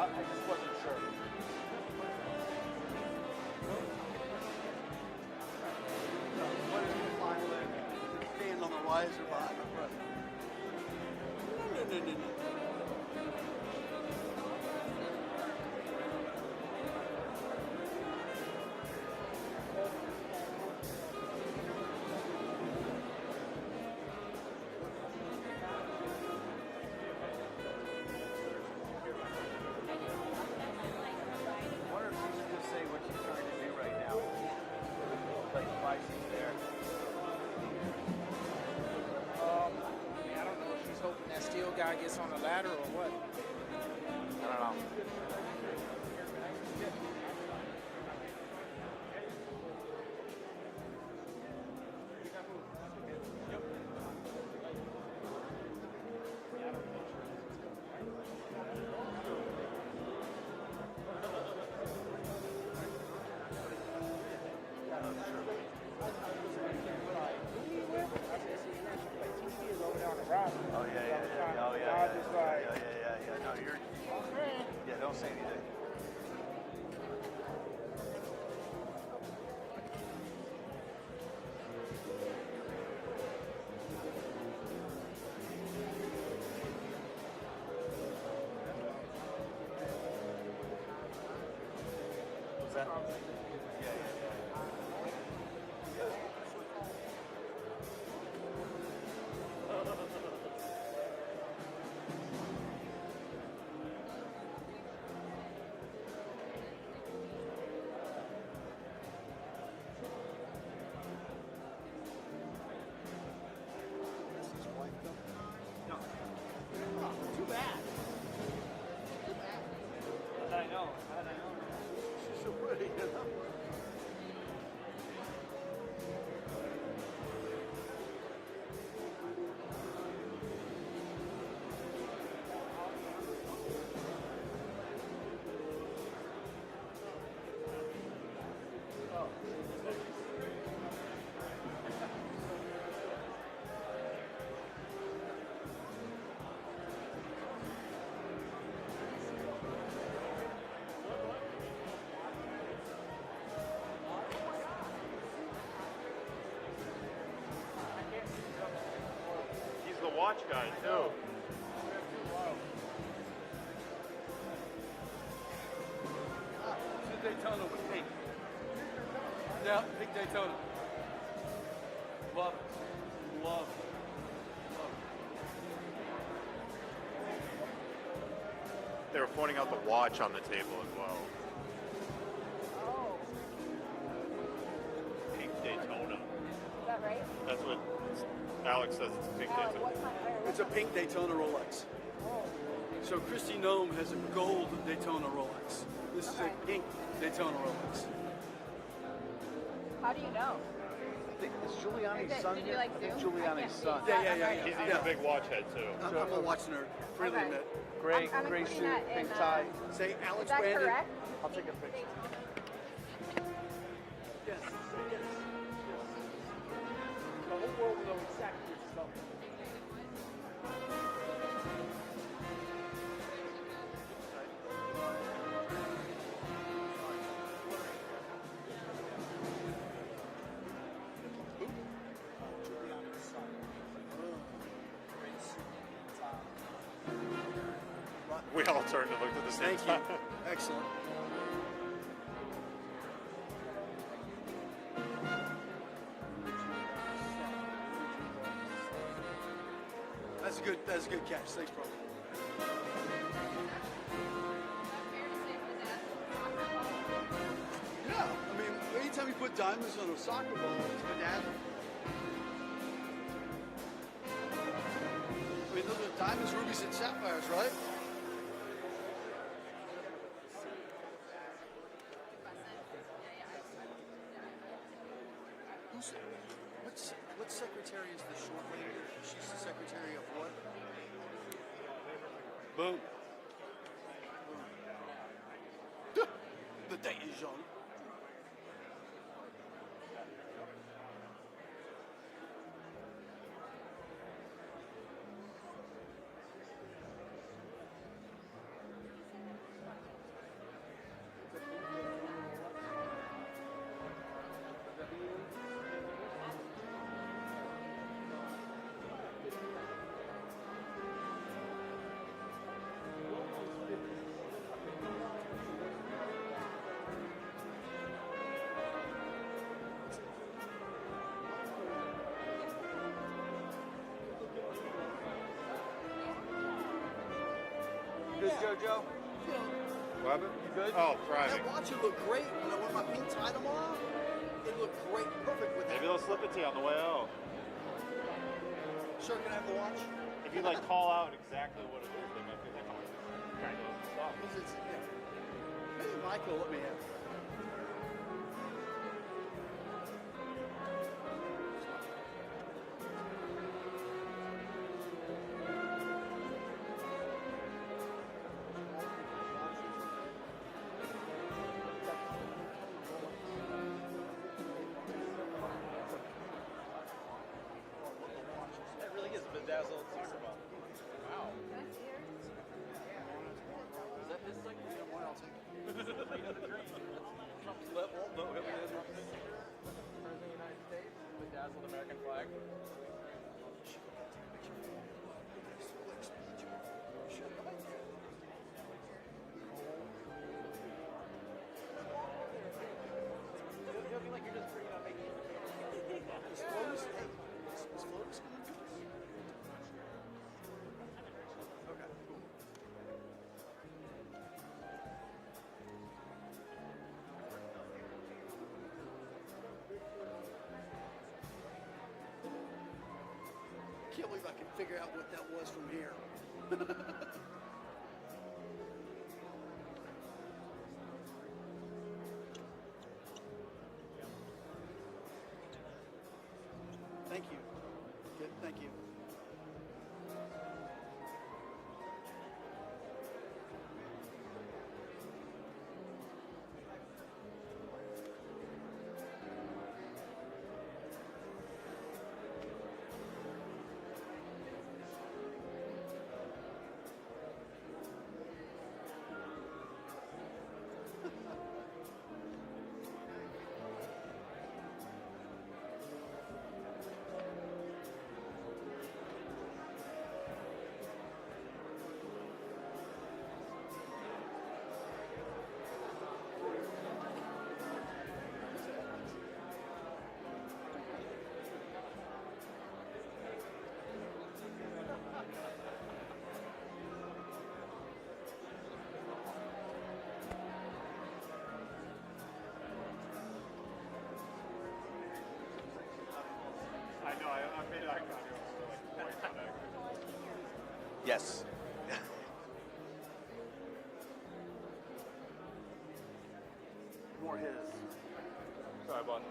I just wasn't sure. What is the final end? Stand on the riser behind the front. No. I wonder if she should just say what she's trying to do right now. Like why she's there. I don't know if she's hoping that steel guy gets on the ladder or what. I don't know. Oh yeah. No, you're. Yeah, don't say anything. What's that? Yeah. Too bad. I know. She's so pretty, you know? He's the watch guy too. It's a Daytona with pink. Yeah, pink Daytona. Love it. Love it. They were pointing out the watch on the table as well. Pink Daytona. Is that right? That's what Alex says. It's a pink Daytona. What kind? It's a pink Daytona Rolex. So Christy Nome has a gold Daytona Rolex. This is a pink Daytona Rolex. How do you know? I think it's Giuliani's son. Did you like I think zoom? Giuliani's son. Yeah. He's a big watch head too. I'm a watch nerd. Freely Okay. admit. Gray I'm suit, including that in, pink tie. Say Is Alex that Brandon. correct? I'll take a picture. Yes. The whole world will know exactly what she's talking about. We all turned and looked at the same Thank you. time. Excellent. That's a good catch. Thanks, bro. Yeah, I mean, anytime you put diamonds on a soccer ball, it's bedazzled. I mean, those are diamonds, rubies, and sapphires, right? What secretary is the short lady? She's the secretary of what? Boom. The day is young. Good, JoJo? What happened? You good? Oh, thriving. That watch will look great when I wear my pink tie tomorrow. It look great, perfect with that. Maybe they'll slip it to you on the way out. Sir, can I have the watch? If you like call out exactly what it is, they might be like, oh, trying to stop. Maybe Michael let me have it. That really is bedazzled Super Bowl. Wow. Is that his thing? One, I'll take it. Trump's level. No, President of the United States. Bedazzled American flag. You feel like you're just bringing up making Is Flotus, hey, is Flotus coming to us? Okay, cool. Can't believe I can figure out what that was from here. Thank you. Good, thank you. I know, I made it icon. Yes. More his. Sorry, boss.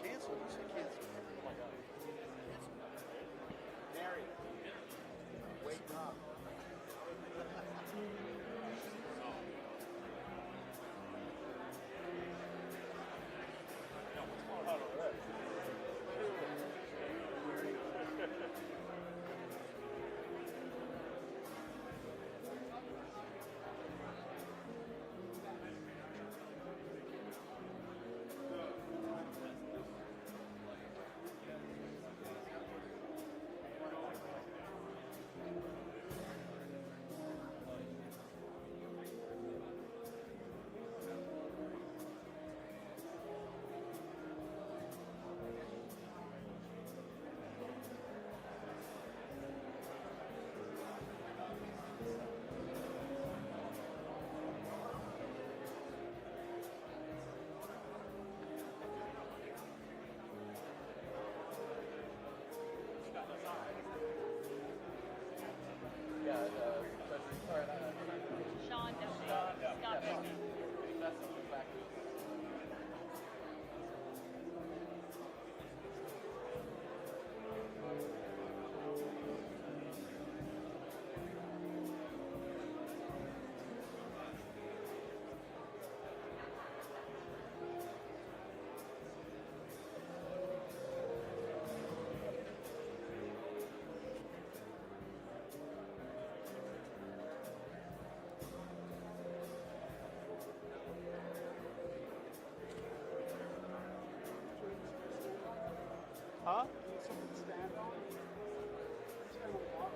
Cancel, you said cancel. Oh my God. Mary. Wait up. Huh? Something to stand on? Stand on the box.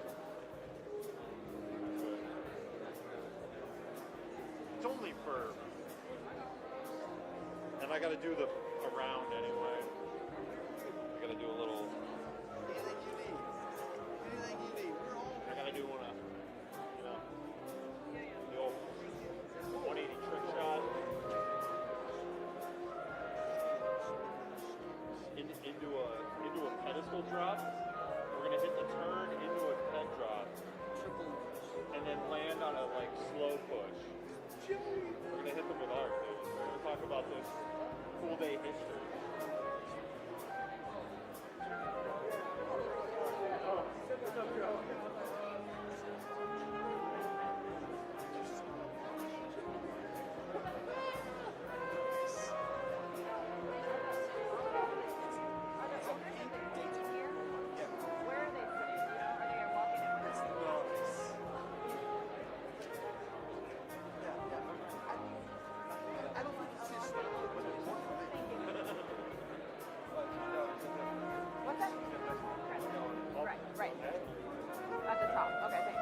It's only for, and I got to do the around anyway. I got to do a little. Anything you need. Anything you need. We're all. I got to do one, the old 180 trick shot. Into a pedestal drop. We're gonna hit the turn into a ped drop, and then land on a like slow push. We're gonna hit them with art, dude. We're gonna talk about this cool day history. Where are they sitting? Are they walking in with us? I don't think it's his style, but it's one for me. What's that? Right. At the top. Okay, thanks.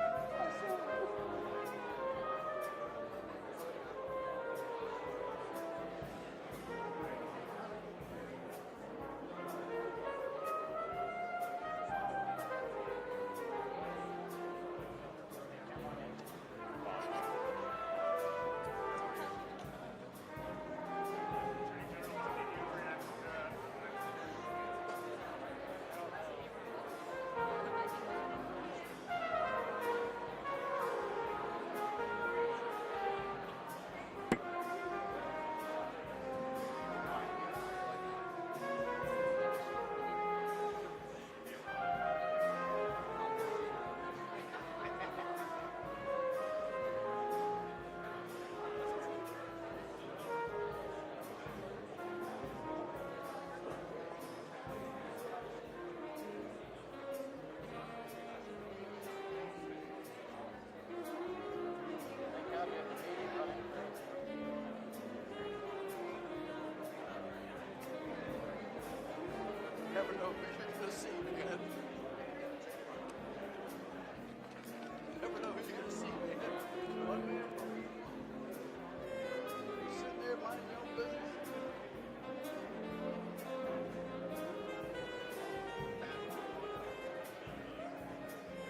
Never know who you're going to see again. Never know who you're going to see again. What, man? Sitting there minding your own business.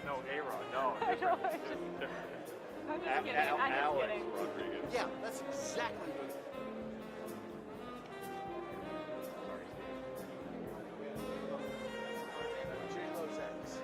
No, A-Rod. No, different. different. I'm just kidding. I'm just Alex kidding. Rodriguez. Yeah, that's exactly what it is. J-Lo's ex.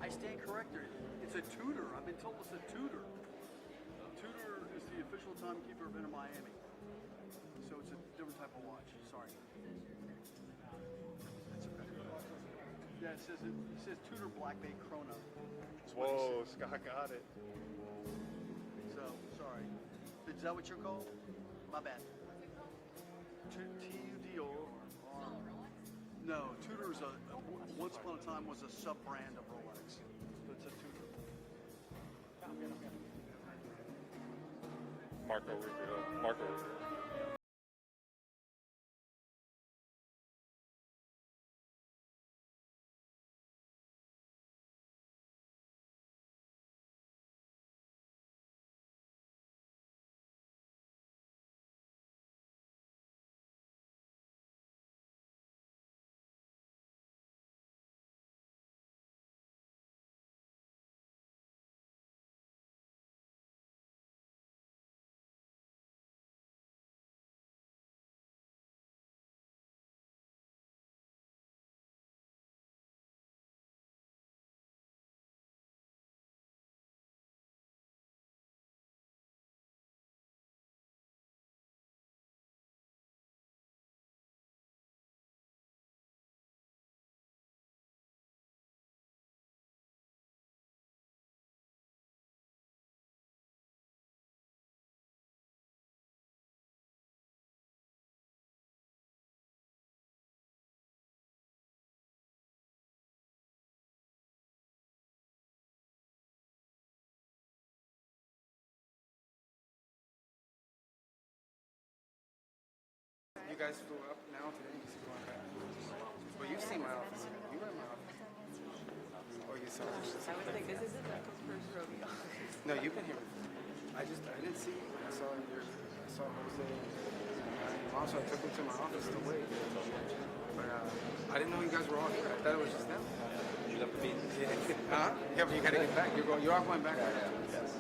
I stand corrected. It's a Tudor. I've been told it's a Tudor. Tudor is the official timekeeper of Inter Miami. So it's a different type of watch. Sorry. That's okay. Yeah, it says Tudor Black Bay Chrono. That's what he Whoa, says. Scott got it. So sorry. Is that what you're called? My bad. TUDO. No, Tudor's once upon a time was a sub brand of Rolex. So it's a Tudor. Marco Rubio. Marco Rubio. You guys flew up now today? Well, you've seen my office. You were in my office. Oh, you saw it. I was like, this isn't Becca's first rodeo. No, you've been here before. I didn't see you. I saw Jose and also I took him to my office to wait. But I didn't know you guys were all here. I thought it was just them. You left the meeting. Huh? Yeah, but you gotta get back. You're all going back. Right? Yes.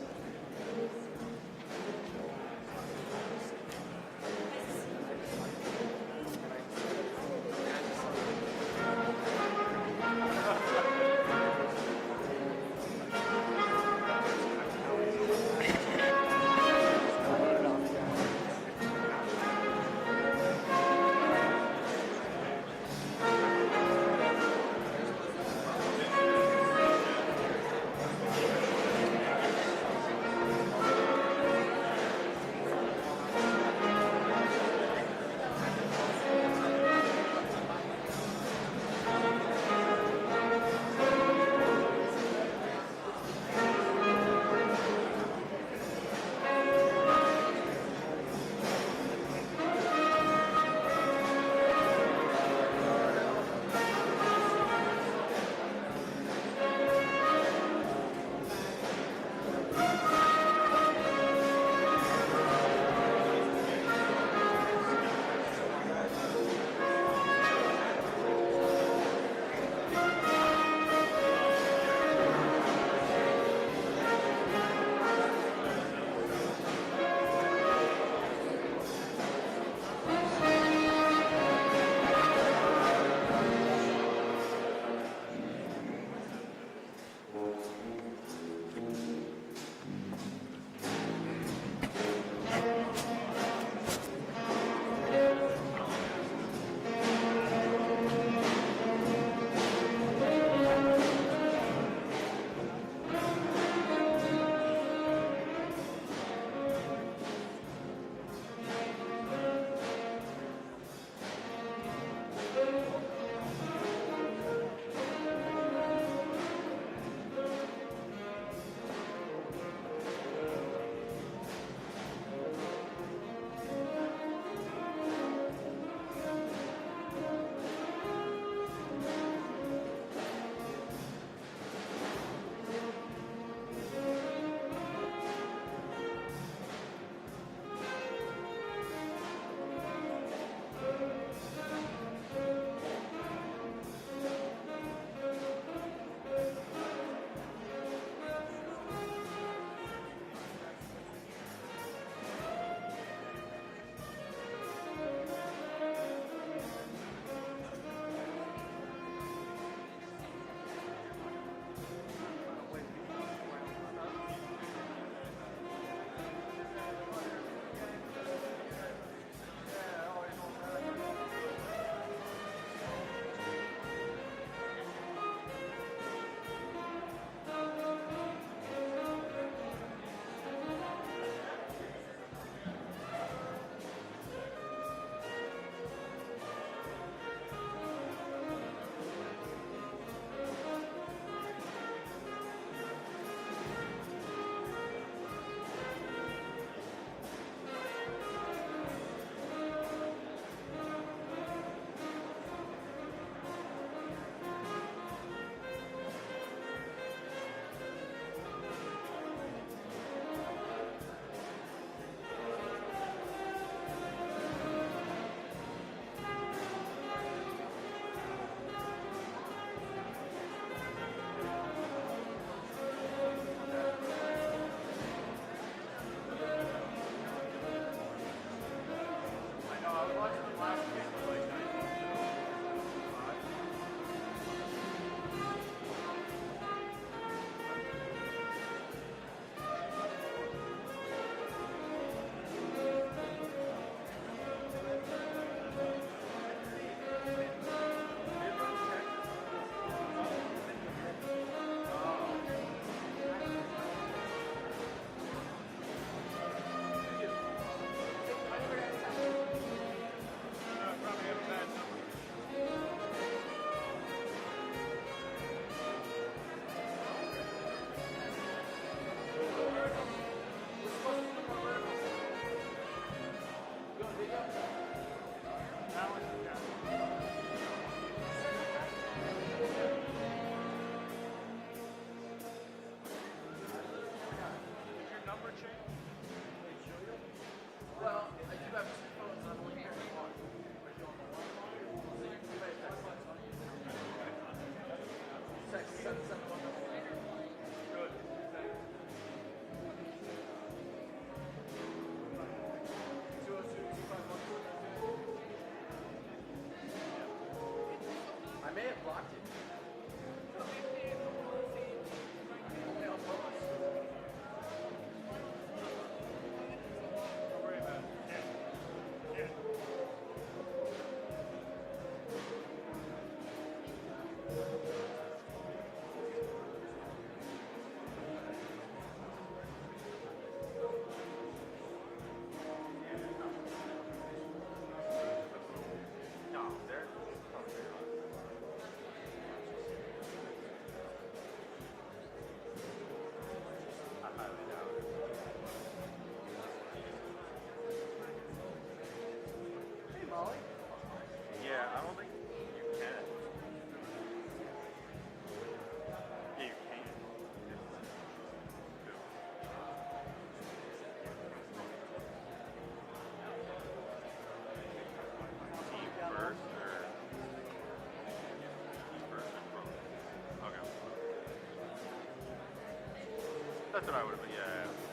locked it. Don't worry about it. Yeah. No, they're I highly doubt it. Hey, Molly. Yeah, I don't think you can. Yeah, you can. Team first or team first or pro? Okay. That's what I would have, yeah.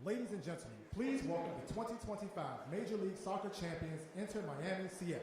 Ladies and gentlemen, please welcome the 2025 Major League Soccer champions, Inter Miami CF.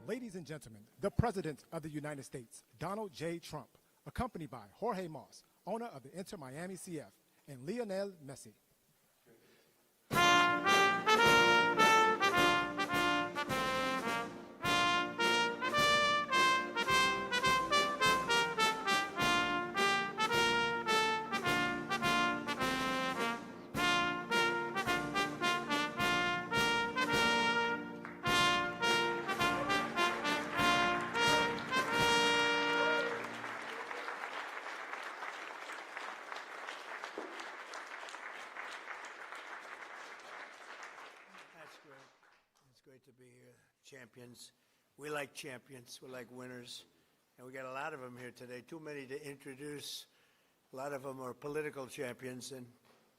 Ladies and gentlemen, the President of the United States, Donald J. Trump, accompanied by Jorge Moss, owner of the Inter Miami CF, and Lionel Messi. That's great. It's great to be here. Champions. We like champions. We like winners. And we got a lot of them here today. Too many to introduce. A lot of them are political champions, and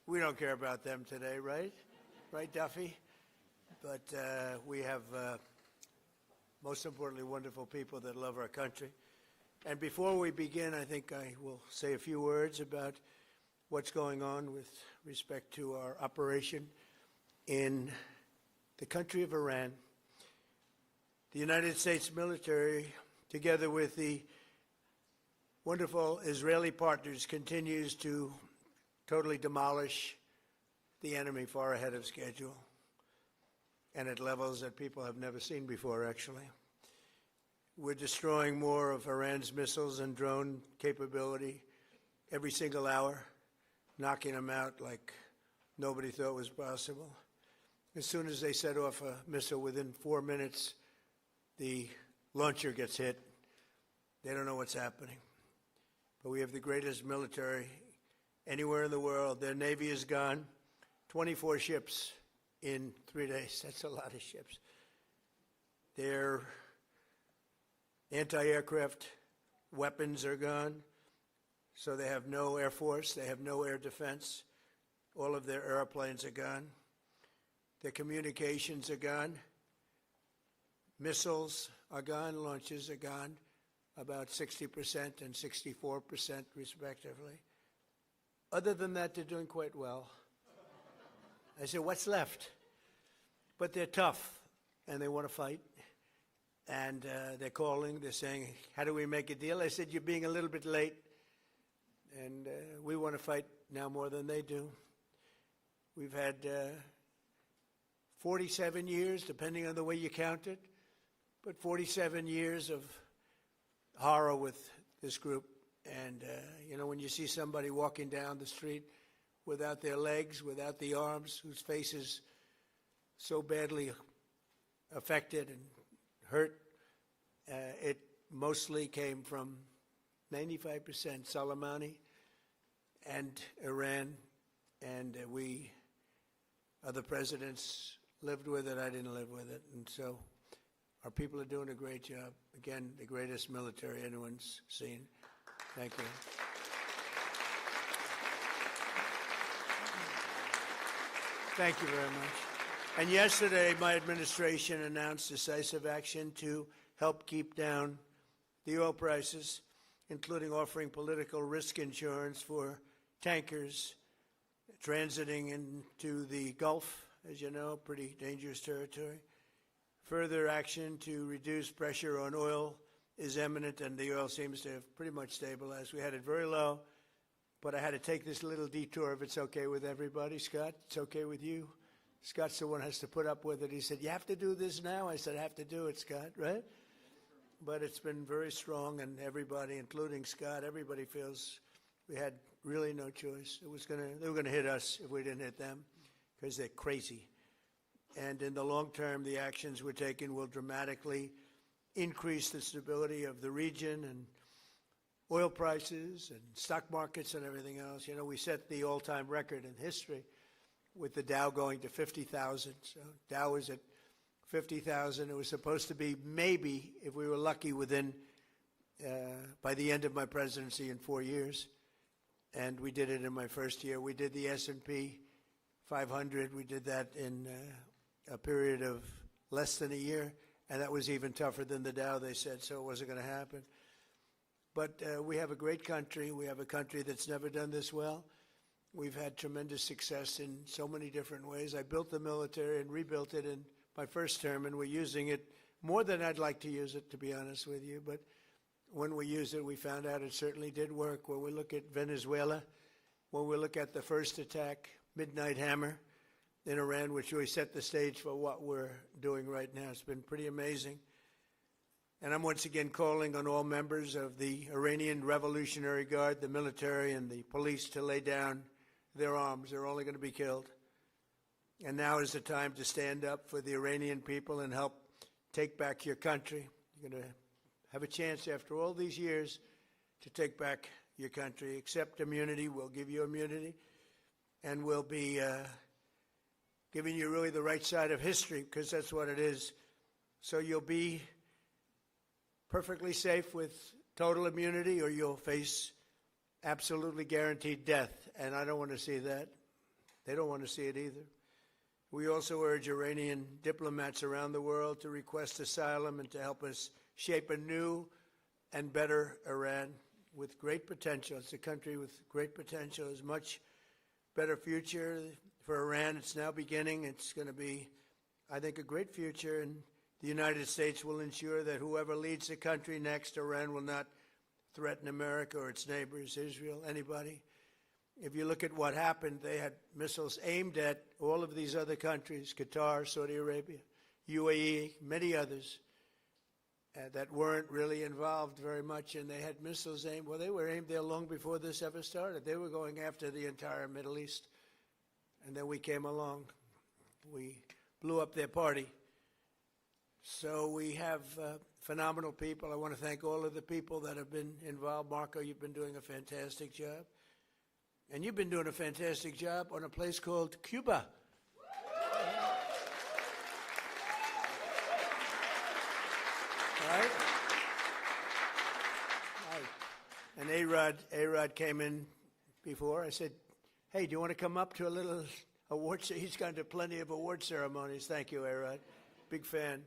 we don't care about them today, right? Right, Duffy? But we have, most importantly, wonderful people that love our country. And before we begin, I think I will say a few words about what's going on with respect to our operation in the country of Iran. The United States military, together with the wonderful Israeli partners, continues to totally demolish the enemy far ahead of schedule and at levels that people have never seen before, actually. We're destroying more of Iran's missiles and drone capability every single hour, knocking them out like nobody thought was possible. As soon as they set off a missile, within 4 minutes, the launcher gets hit. They don't know what's happening. But we have the greatest military anywhere in the world. Their Navy is gone. 24 ships in 3 days. That's a lot of ships. Their anti-aircraft weapons are gone. So they have no air force. They have no air defense. All of their airplanes are gone. Their communications are gone. Missiles are gone. Launches are gone. About 60% and 64% respectively. Other than that, they're doing quite well. I said, what's left? But they're tough, and they want to fight. And they're calling, they're saying, how do we make a deal? I said, you're being a little bit late, and we want to fight now more than they do. We've had 47 years, depending on the way you count it, but 47 years of horror with this group. And, when you see somebody walking down the street without their legs, without the arms, whose face is so badly affected and hurt, it mostly came from 95% Soleimani and Iran, and we, other presidents, lived with it. I didn't live with it. And so our people are doing a great job. Again, the greatest military anyone's seen. Thank you. Thank you very much. And yesterday, my administration announced decisive action to help keep down the oil prices, including offering political risk insurance for tankers transiting into the Gulf, as you know, pretty dangerous territory. Further action to reduce pressure on oil is imminent, and the oil seems to have pretty much stabilized. We had it very low, but I had to take this little detour if it's okay with everybody. Scott, it's okay with you? Scott's the one who has to put up with it. He said, you have to do this now? I said, I have to do it, Scott, right? But it's been very strong, and everybody, including Scott, everybody feels we had really no choice. They were going to hit us if we didn't hit them, because they're crazy. And in the long term, the actions we're taking will dramatically increase the stability of the region and oil prices and stock markets and everything else. We set the all-time record in history with the Dow going to 50,000. So Dow was at 50,000. It was supposed to be maybe, if we were lucky, within by the end of my presidency in 4 years. And we did it in my first year. We did the S&P 500. We did that in a period of less than a year. And that was even tougher than the Dow, they said, so it wasn't going to happen. But we have a great country. We have a country that's never done this well. We've had tremendous success in so many different ways. I built the military and rebuilt it in my first term, and we're using it more than I'd like to use it, to be honest with you. But when we used it, we found out it certainly did work. When we look at Venezuela, when we look at the first attack, Midnight Hammer, in Iran, which really set the stage for what we're doing right now. It's been pretty amazing. And I'm once again calling on all members of the Iranian Revolutionary Guard, the military and the police, to lay down their arms. They're only going to be killed. And now is the time to stand up for the Iranian people and help take back your country. You're going to have a chance after all these years to take back your country. Accept immunity. We'll give you immunity. And we'll be giving you really the right side of history, because that's what it is. So you'll be perfectly safe with total immunity, or you'll face absolutely guaranteed death. And I don't want to see that. They don't want to see it either. We also urge Iranian diplomats around the world to request asylum and to help us shape a new and better Iran with great potential. It's a country with great potential. There's much better future for Iran. It's now beginning. It's going to be, I think, a great future, and the United States will ensure that whoever leads the country next, Iran will not threaten America or its neighbors, Israel, anybody. If you look at what happened, they had missiles aimed at all of these other countries, Qatar, Saudi Arabia, UAE, many others that weren't really involved very much, and they had missiles aimed. Well, they were aimed there long before this ever started. They were going after the entire Middle East. And then we came along. We blew up their party. So we have phenomenal people. I want to thank all of the people that have been involved. Marco, you've been doing a fantastic job. And you've been doing a fantastic job on a place called Cuba. Right? And A-Rod came in before. I said, hey, do you want to come up to a little award? He's gone to plenty of award ceremonies. Thank you, A-Rod. Big fan.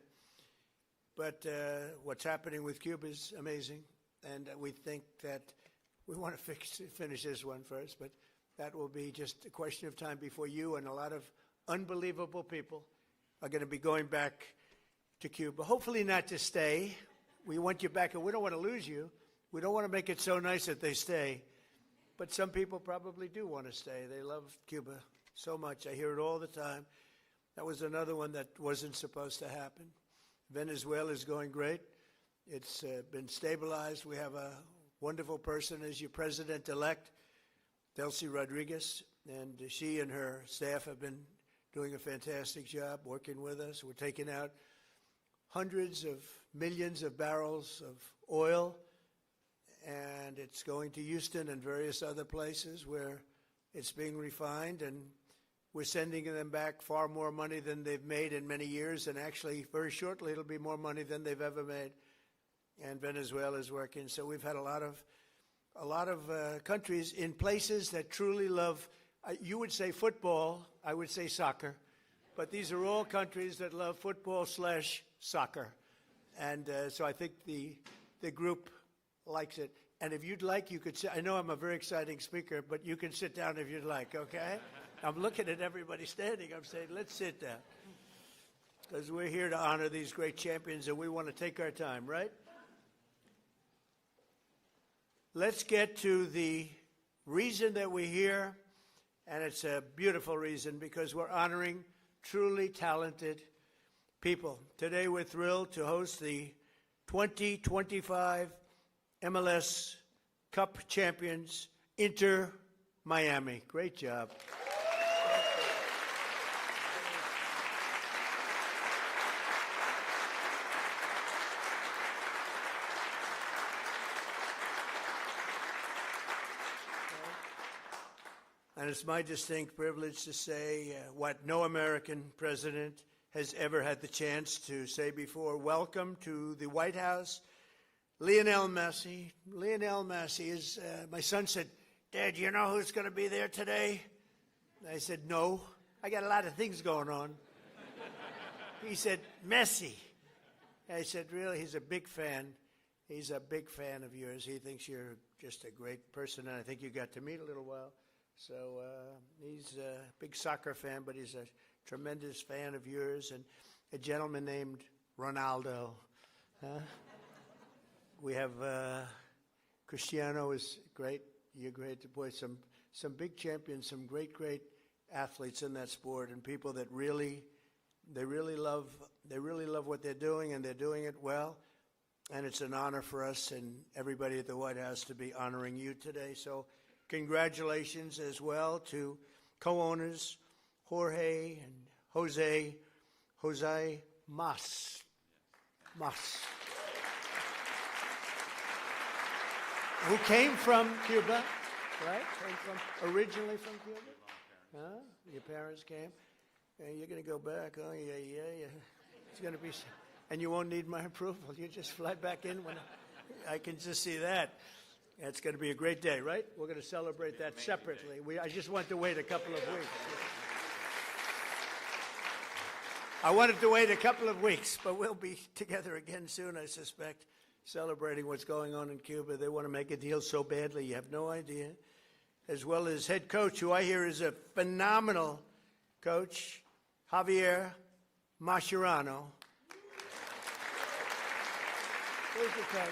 But what's happening with Cuba is amazing. And we think that we want to finish this one first. But That will be just a question of time before you and a lot of unbelievable people are going to be going back to Cuba. Hopefully not to stay. We want you back, and we don't want to lose you. We don't want to make it so nice that they stay. But some people probably do want to stay. They love Cuba so much. I hear it all the time. That was another one that wasn't supposed to happen. Venezuela is going great. It's been stabilized. We have a wonderful person as your president-elect, Delcy Rodriguez, and she and her staff have been doing a fantastic job working with us. We're taking out hundreds of millions of barrels of oil, and it's going to Houston and various other places where it's being refined, and we're sending them back far more money than they've made in many years, and actually very shortly it'll be more money than they've ever made. And Venezuela is working. So we've had a lot of countries in places that truly love, you would say football, I would say soccer, but these are all countries that love football/soccer. And so I think the group likes it. And if you'd like, you could sit. I know I'm a very exciting speaker, but you can sit down if you'd like, okay? I'm looking at everybody standing. I'm saying, let's sit down. Because we're here to honor these great champions, and we want to take our time, right? Let's get to the reason that we're here, and it's a beautiful reason because we're honoring truly talented people. Today we're thrilled to host the 2025 MLS Cup champions, Inter Miami. Great job. And it's my distinct privilege to say what no American president has ever had the chance to say before. Welcome to the White House, Lionel Messi. Lionel Messi is, my son said, Dad, you know who's going to be there today? I said, no. I got a lot of things going on. He said, Messi. I said, really? He's a big fan. He's a big fan of yours. He thinks you're just a great person, and I think you got to meet a little while. So he's a big soccer fan, but he's a tremendous fan of yours. And a gentleman named Ronaldo. We have Cristiano is great. You're great. Boy, some big champions, some great athletes in that sport, and people that really love what they're doing, and they're doing it well. And it's an honor for us and everybody at the White House to be honoring you today. So congratulations as well to co-owners Jorge and Jose Mas, who came from Cuba, right? Originally from Cuba? Huh? Your parents came? And you're going to go back, oh, yeah. It's going to be, and you won't need my approval. You just fly back in when I can just see that. It's going to be a great day, right? We're going to celebrate that separately. I just want to wait a couple of weeks. I wanted to wait a couple of weeks, but we'll be together again soon, I suspect, celebrating what's going on in Cuba. They want to make a deal so badly, you have no idea. As well as head coach, who I hear is a phenomenal coach, Javier Mascherano. Where's the coach?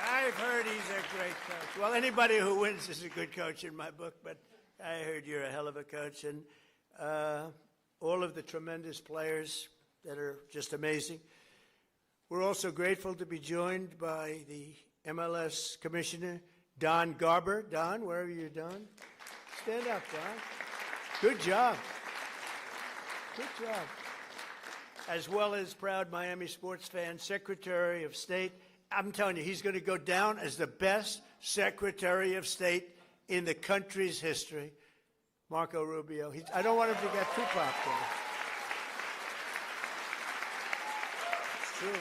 I've heard he's a great coach. Well, anybody who wins is a good coach in my book, but I heard you're a hell of a coach. And all of the tremendous players that are just amazing. We're also grateful to be joined by the MLS Commissioner, Don Garber. Don, wherever you're, Don. Stand up, Don. Good job. Good job. As well as proud Miami sports fan, Secretary of State. I'm telling you, he's going to go down as the best Secretary of State in the country's history, Marco Rubio. I don't want him to get too popular. It's true.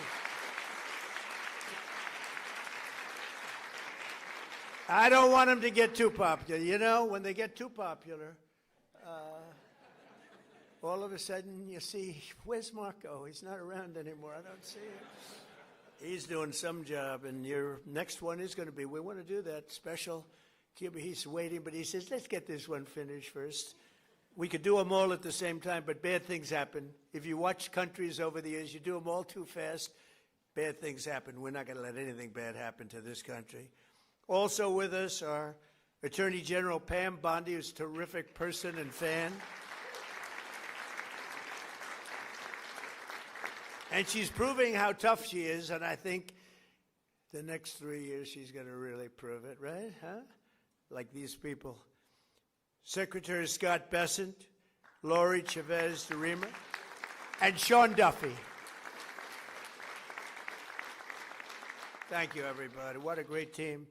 I don't want him to get too popular. You know, when they get too popular, all of a sudden you see, where's Marco? He's not around anymore. I don't see him. He's doing some job, and your next one is going to be, we want to do that special Cuba. He's waiting, but he says, let's get this one finished first. We could do them all at the same time, but bad things happen. If you watch countries over the years, you do them all too fast, bad things happen. We're not going to let anything bad happen to this country. Also with us are Attorney General Pam Bondi, who's a terrific person and fan. And she's proving how tough she is, and I think the next 3 years she's going to really prove it, right? Huh? Like these people. Secretary Scott Bessent, Lori Chavez de Rima, and Sean Duffy. Thank you, everybody. What a great team.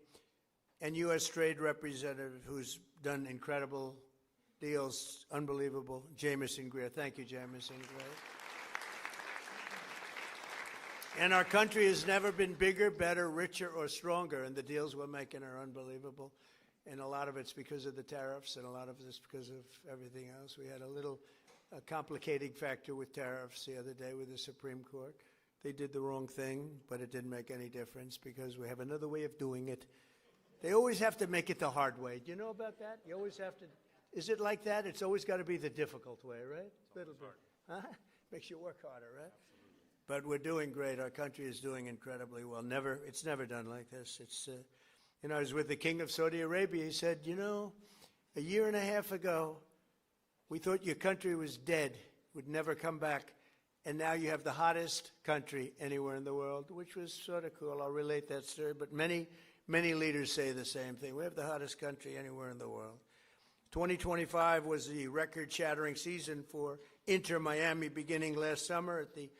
And U.S. Trade Representative who's done incredible deals, unbelievable, Jamison Greer. Thank you, Jamison Greer. And our country has never been bigger, better, richer, or stronger, and the deals we're making are unbelievable. And a lot of it's because of the tariffs, and a lot of it's because of everything else. We had a little complicating factor with tariffs the other day with the Supreme Court. They did the wrong thing, but it didn't make any difference because we have another way of doing it. They always have to make it the hard way. Do you know about that? You always have to. Is it like that? It's always got to be the difficult way, right? A little bit. Huh? Makes you work harder, right? But we're doing great. Our country is doing incredibly well. It's never done like this. It's, I was with the King of Saudi Arabia. He said, a year and a half ago, we thought your country was dead, would never come back, and now you have the hottest country anywhere in the world, which was sort of cool. I'll relate that story. But many, many leaders say the same thing. We have the hottest country anywhere in the world. 2025 was the record-shattering season for Inter Miami, beginning last summer at the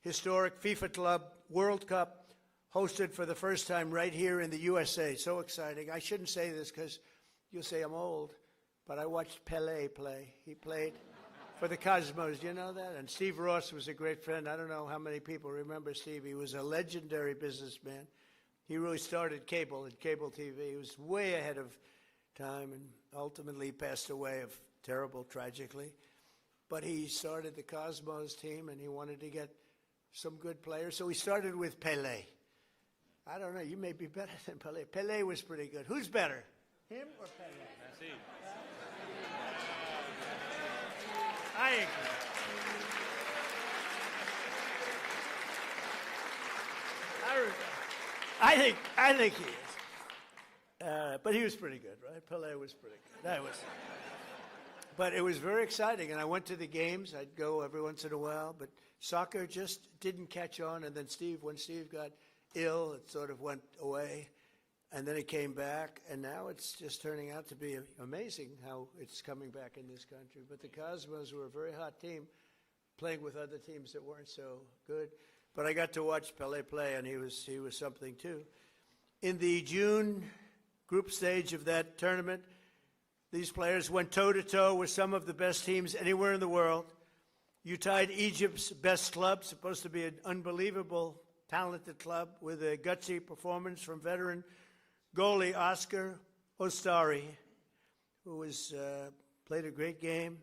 historic FIFA Club World Cup, hosted for the first time right here in the USA. So exciting. I shouldn't say this because you'll say I'm old, but I watched Pelé play. He played for the Cosmos. Do you know that? And Steve Ross was a great friend. I don't know how many people remember Steve. He was a legendary businessman. He really started cable and cable TV. He was way ahead of time and ultimately passed away of tragically. But he started the Cosmos team, and he wanted to get some good players. So he started with Pelé. I don't know. You may be better than Pelé. Pelé was pretty good. Who's better, him or Pelé? Messi. I agree. I think he is. But he was pretty good, right? Pelé was pretty good. But it was very exciting, and I went to the games. I'd go every once in a while, but soccer just didn't catch on. And then when Steve got ill, it sort of went away, and then it came back, and now it's just turning out to be amazing how it's coming back in this country. But the Cosmos were a very hot team, playing with other teams that weren't so good. But I got to watch Pelé play, and he was something too. In the June group stage of that tournament, these players went toe-to-toe with some of the best teams anywhere in the world. You tied Egypt's best club, supposed to be an unbelievable, talented club, with a gutsy performance from veteran goalie Oscar Ostari, who played a great game.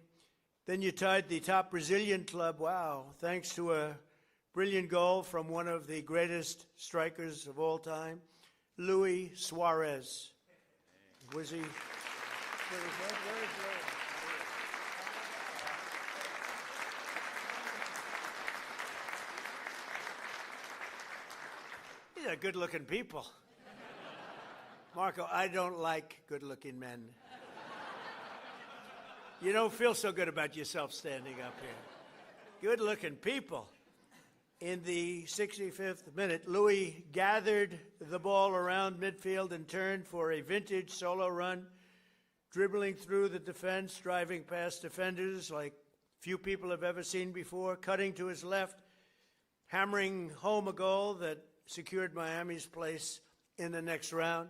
Then you tied the top Brazilian club, wow, thanks to a brilliant goal from one of the greatest strikers of all time, Luis Suarez. Was he? These are good-looking people. Marco, I don't like good-looking men. You don't feel so good about yourself standing up here. Good-looking people. In the 65th minute, Louis gathered the ball around midfield and turned for a vintage solo run, dribbling through the defense, driving past defenders like few people have ever seen before, cutting to his left, hammering home a goal that secured Miami's place in the next round.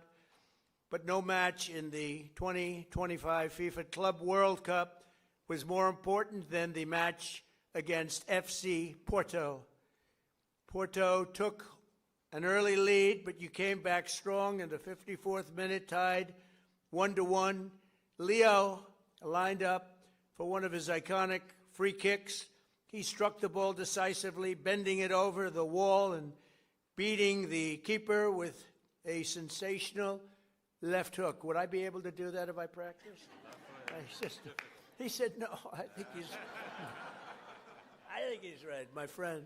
But no match in the 2025 FIFA Club World Cup was more important than the match against FC Porto. Porto took an early lead, but you came back strong in the 54th minute, tied 1-1. Leo lined up for one of his iconic free kicks. He struck the ball decisively, bending it over the wall and beating the keeper with a sensational left hook. Would I be able to do that if I practiced? He said, no, I think he's right, my friend.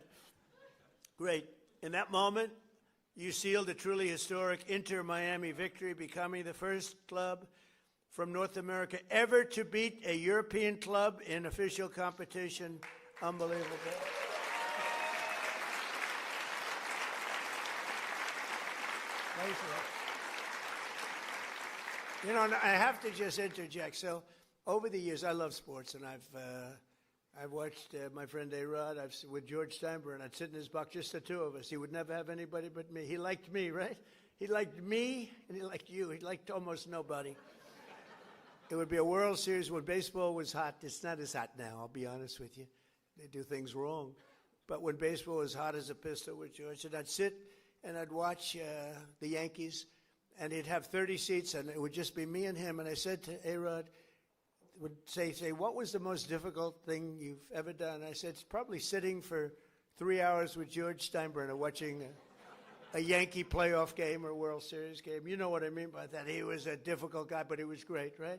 Great. In that moment, you sealed a truly historic Inter-Miami victory, becoming the first club from North America ever to beat a European club in official competition. Unbelievable. You know, I have to just interject. So, over the years, I love sports, and I've watched my friend A-Rod. With George Steinbrenner, I'd sit in his box, just the two of us. He would never have anybody but me. He liked me, right? He liked me, and he liked you. He liked almost nobody. It would be a World Series when baseball was hot. It's not as hot now, I'll be honest with you. They do things wrong. But when baseball was hot as a pistol with George, and I'd sit and I'd watch the Yankees, and he'd have 30 seats, and it would just be me and him. And I said to A-Rod, would say, what was the most difficult thing you've ever done? I said, it's probably sitting for 3 hours with George Steinbrenner watching a Yankee playoff game or World Series game. You know what I mean by that. He was a difficult guy, but he was great, right?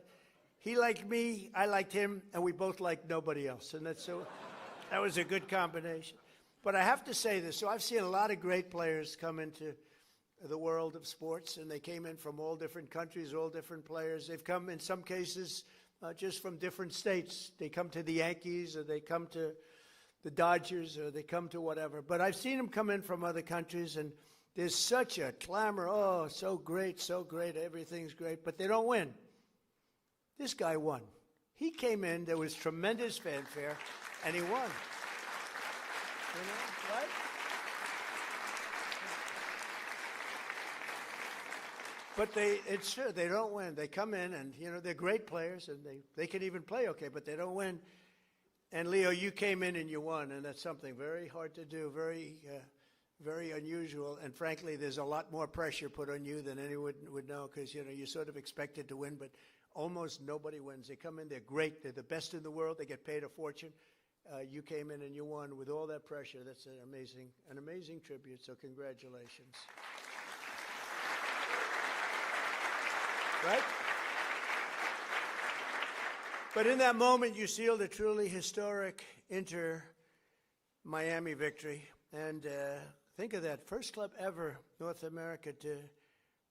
He liked me, I liked him, and we both liked nobody else. And that was a good combination. But I have to say this. So I've seen a lot of great players come into the world of sports, and they came in from all different countries, all different players. They've come, in some cases, just from different states. They come to the Yankees, or they come to the Dodgers, or they come to whatever. But I've seen them come in from other countries, and there's such a clamor. Oh, so great, everything's great. But they don't win. This guy won. He came in, there was tremendous fanfare, and he won. You know, right? But it's true, they don't win. They come in, and, you know, they're great players, and they can even play okay, but they don't win. And, Leo, you came in and you won, and that's something very hard to do, very unusual. And, frankly, there's a lot more pressure put on you than anyone would know, because, you know, you're sort of expected to win, but almost nobody wins. They come in, they're great, they're the best in the world, they get paid a fortune. You came in and you won with all that pressure. That's an amazing tribute, so congratulations. Right? But in that moment, you sealed a truly historic Inter-Miami victory. And think of that, first club ever, North America,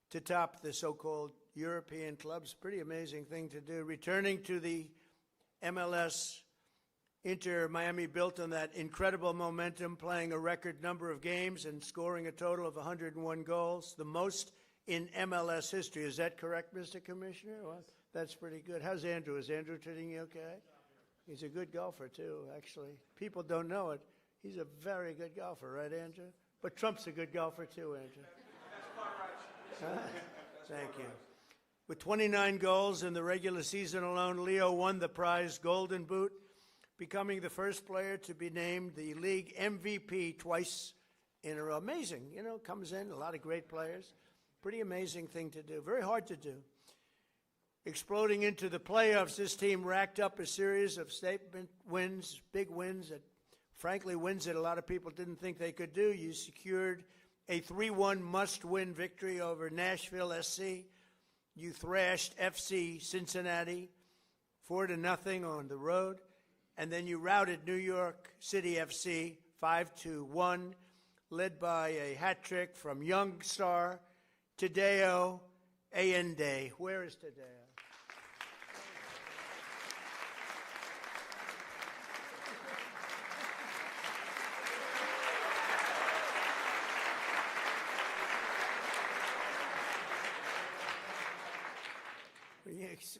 to top the so-called European clubs. Pretty amazing thing to do. Returning to the MLS, Inter-Miami built on that incredible momentum, playing a record number of games and scoring a total of 101 goals, the most in MLS history. Is that correct, Mr. Commissioner? Well, that's pretty good. How's Andrew? Is Andrew treating you okay? He's a good golfer, too, actually. People don't know it. He's a very good golfer, right, Andrew? But Trump's a good golfer, too, Andrew. Thank you. With 29 goals in the regular season alone, Leo won the prize Golden Boot, becoming the first player to be named the league MVP twice in a row. Amazing, you know, comes in, a lot of great players. Pretty amazing thing to do, very hard to do. Exploding into the playoffs, this team racked up a series of statement wins, big wins, that frankly wins that a lot of people didn't think they could do. You secured a 3-1 must-win victory over Nashville SC. You thrashed FC Cincinnati 4-0 on the road. And then you routed New York City FC 5-1, led by a hat trick from young star Tadeo Allende. Where is Tadeo?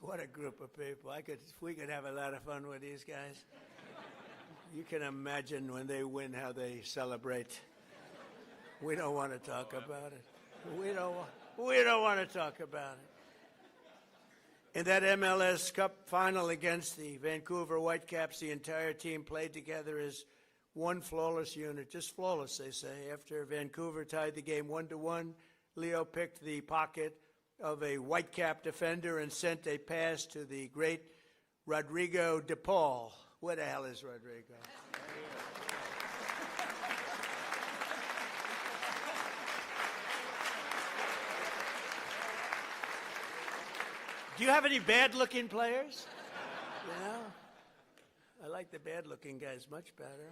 What a group of people. We could have a lot of fun with these guys. You can imagine when they win how they celebrate. We don't want to talk about it. We don't want to talk about it. In that MLS Cup final against the Vancouver Whitecaps, the entire team played together as one flawless unit. Just flawless, they say. After Vancouver tied the game 1-1, Leo picked the pocket of a Whitecap defender and sent a pass to the great Rodrigo de Paul. Where the hell is Rodrigo? Do you have any bad-looking players? You know? I like the bad-looking guys much better.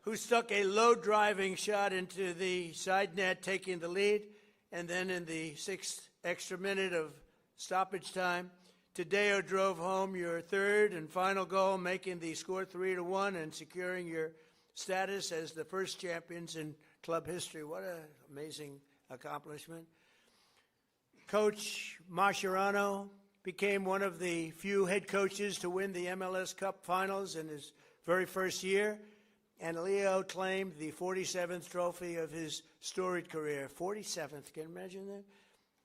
Who stuck a low-driving shot into the side net, taking the lead, and then in the 6th extra minute of stoppage time, Tadeo drove home your third and final goal, making the score 3-1 and securing your status as the first champions in club history. What an amazing accomplishment. Coach Mascherano became one of the few head coaches to win the MLS Cup Finals in his very first year, and Leo claimed the 47th trophy of his storied career. 47th, can you imagine that?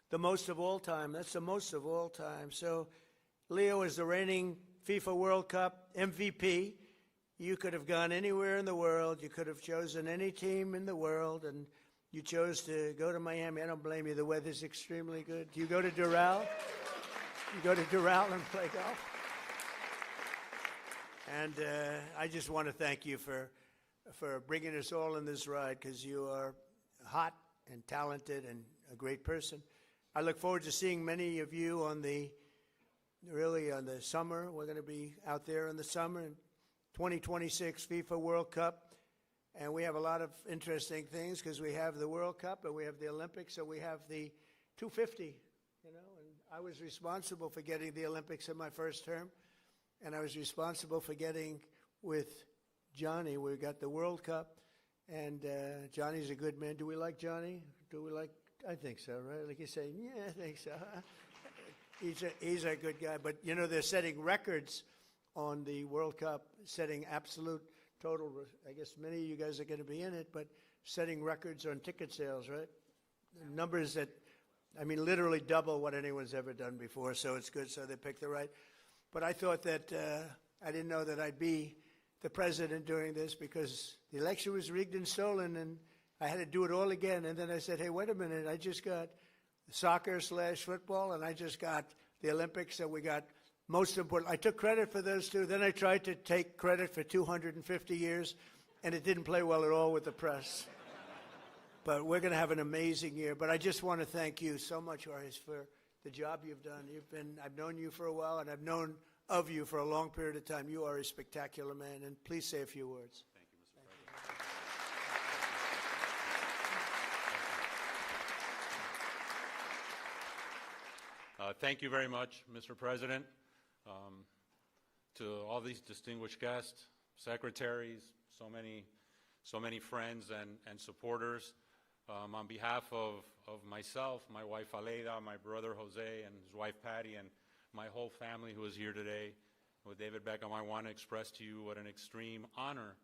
The most of all time. That's the most of all time. So Leo is the reigning FIFA World Cup MVP. You could have gone anywhere in the world. You could have chosen any team in the world, and you chose to go to Miami. I don't blame you. The weather's extremely good. Do you go to Doral? You go to Doral and play golf? And I just want to thank you for bringing us all in this ride, because you are hot and talented and a great person. I look forward to seeing many of you on the summer. We're going to be out there in the summer in 2026 FIFA World Cup. And we have a lot of interesting things, because we have the World Cup and we have the Olympics, so we have the 250, you know. And I was responsible for getting the Olympics in my first term, and I was responsible for getting with Johnny. We got the World Cup, and Johnny's a good man. Do we like Johnny? I think so, right? Like you say, yeah, I think so. He's a good guy. But, you know, they're setting records on the World Cup, setting absolute total. I guess many of you guys are going to be in it, but setting records on ticket sales, right? Numbers that, I mean, literally double what anyone's ever done before, so it's good. So they picked the right. But I thought that I didn't know that I'd be the president during this, because the election was rigged and stolen, and I had to do it all again. And then I said, hey, wait a minute, I just got soccer/football, and I just got the Olympics, and we got most important. I took credit for those two. Then I tried to take credit for 250 years, and it didn't play well at all with the press. But we're going to have an amazing year. But I just want to thank you so much, Horace, for the job you've done. I've known you for a while, and I've known of you for a long period of time. You are a spectacular man, and please say a few words. Thank you, Mr. President. Thank you very much, Mr. President. To all these distinguished guests, secretaries, so many friends and supporters, on behalf of myself, my wife Aleida, my brother Jose, and his wife Patty, and my whole family who is here today, with David Beckham, I want to express to you what an extreme honor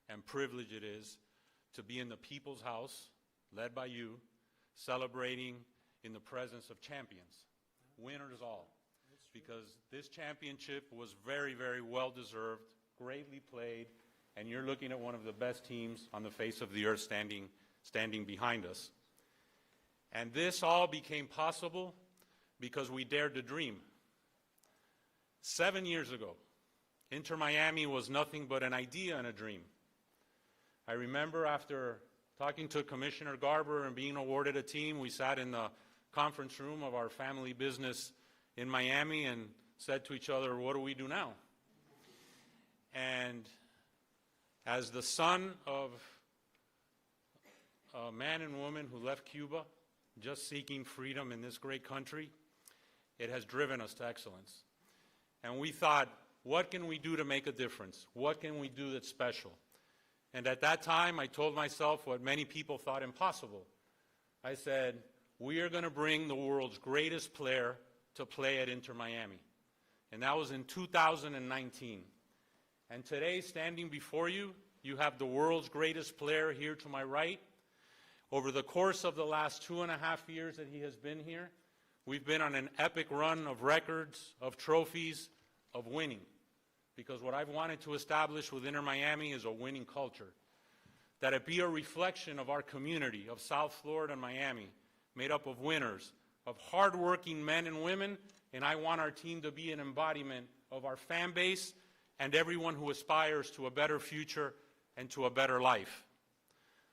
and privilege it is to be in the People's House, led by you, celebrating in the presence of champions, winners all. Because this championship was very, very well-deserved, greatly played, and you're looking at one of the best teams on the face of the earth standing behind us. And this all became possible because we dared to dream. 7 years ago, Inter Miami was nothing but an idea and a dream. I remember after talking to Commissioner Garber and being awarded a team, we sat in the conference room of our family business in Miami and said to each other, what do we do now? And as the son of a man and woman who left Cuba just seeking freedom in this great country, it has driven us to excellence. And we thought, what can we do to make a difference? What can we do that's special? And at that time, I told myself what many people thought impossible. I said, we are going to bring the world's greatest player to play at Inter Miami. And that was in 2019. And today, standing before you, you have the world's greatest player here to my right. Over the course of the last 2.5 years that he has been here, we've been on an epic run of records, of trophies, of winning. Because what I've wanted to establish with Inter Miami is a winning culture. That it be a reflection of our community of South Florida and Miami, made up of winners, of hardworking men and women, and I want our team to be an embodiment of our fan base and everyone who aspires to a better future and to a better life.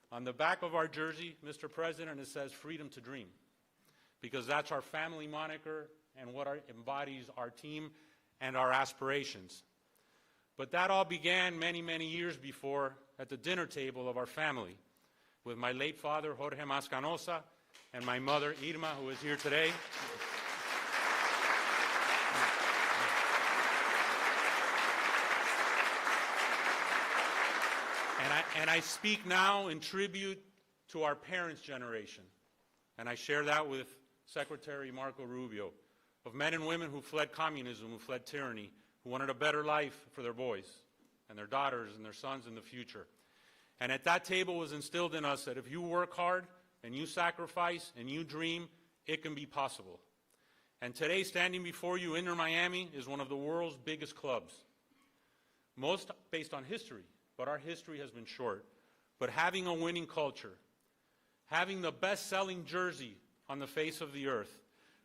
On the back of our jersey, Mr. President, it says freedom to dream, because that's our family moniker and what embodies our team and our aspirations. But that all began many, many years before at the dinner table of our family with my late father, Jorge Mascanosa, and my mother, Irma, who is here today. And I speak now in tribute to our parents' generation, and I share that with Secretary Marco Rubio, of men and women who fled communism, who fled tyranny, who wanted a better life for their boys and their daughters and their sons in the future. And at that table was instilled in us that if you work hard and you sacrifice and you dream, it can be possible. And today, standing before you, Inter Miami is one of the world's biggest clubs, most based on history, but our history has been short. But having a winning culture, having the best-selling jersey on the face of the earth,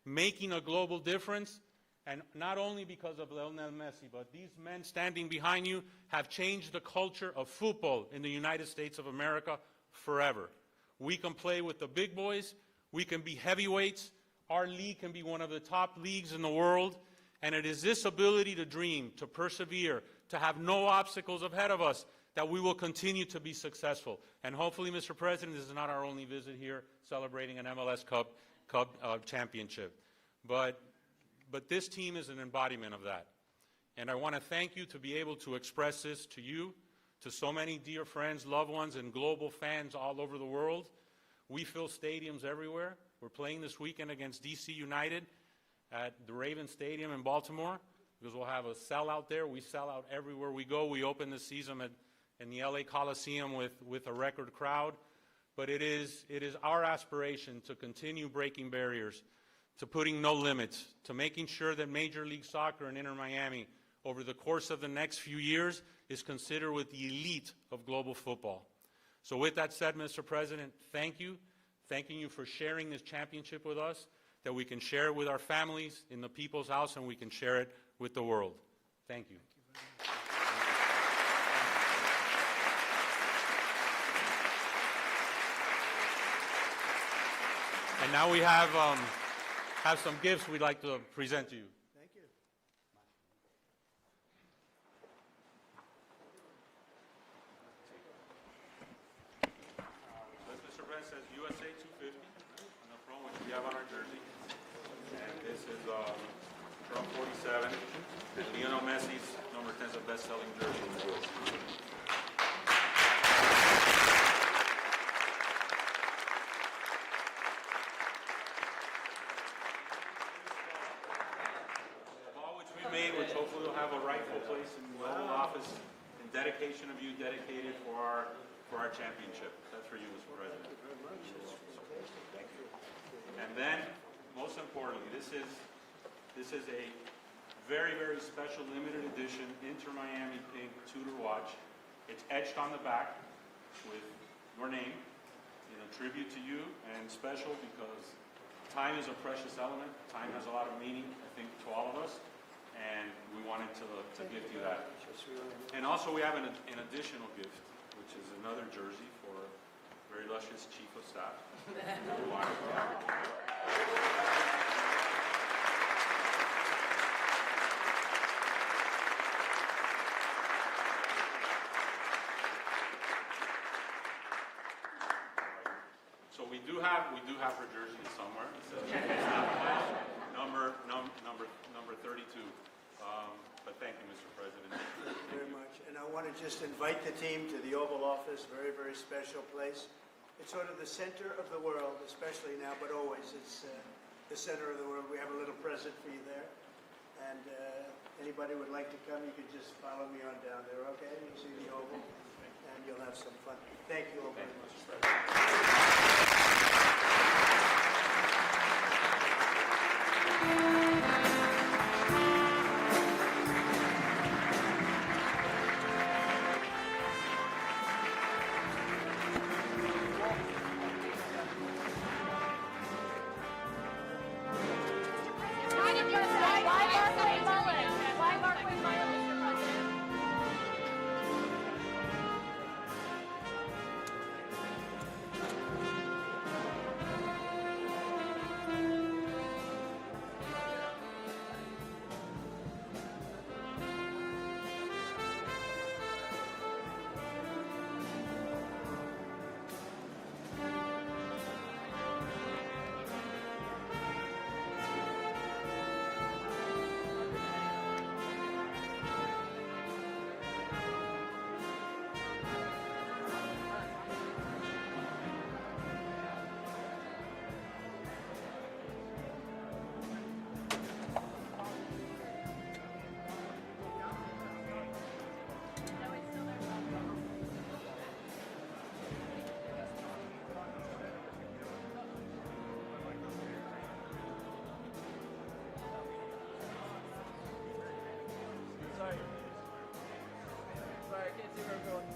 making a global difference, and not only because of Lionel Messi, but these men standing behind you have changed the culture of football in the United States of America forever. We can play with the big boys, we can be heavyweights, our league can be one of the top leagues in the world, and it is this ability to dream, to persevere, to have no obstacles ahead of us that we will continue to be successful. And hopefully, Mr. President, this is not our only visit here celebrating an MLS Cup championship. But this team is an embodiment of that. And I want to thank you to be able to express this to you, to so many dear friends, loved ones, and global fans all over the world. We fill stadiums everywhere. We're playing this weekend against DC United at the Ravens Stadium in Baltimore, because we'll have a sellout there. We sell out everywhere we go. We open the season in the LA Coliseum with a record crowd. But it is our aspiration to continue breaking barriers, to putting no limits, to making sure that Major League Soccer and Inter Miami over the course of the next few years is considered with the elite of global football. So with that said, Mr. President, thank you. Thanking you for sharing this championship with us, that we can share it with our families in the people's house and we can share it with the world. Thank you. And now we have some gifts we'd like to present to you. Thank you. Mr. President says USA 250 on the front, which we have on our jersey. And this is Trump 47. And Lionel Messi's number 10 is the best-selling jersey in the world. Which hopefully will have a rightful place in the Oval Office, in dedication of you, dedicated for our championship. That's for you, Mr. President. Thank you very much. Thank you. And then, most importantly, this is a very, very special limited edition Inter Miami Pink Tudor watch. It's etched on the back with your name in a tribute to you, and special because time is a precious element. Time has a lot of meaning, I think, to all of us. And we wanted to gift you that. And also we have an additional gift, which is another jersey for a very illustrious Chief of Staff. So we do have her jersey somewhere. So number 32. But thank you, Mr. President. Thank you very much. And I want to just invite the team to the Oval Office, very, very special place. It's sort of the center of the world, especially now, but always. It's the center of the world. We have a little present for you there. And anybody would like to come, you can just follow me on down there, okay? You can see the Oval, and you'll have some fun. Thank you all very much. think are going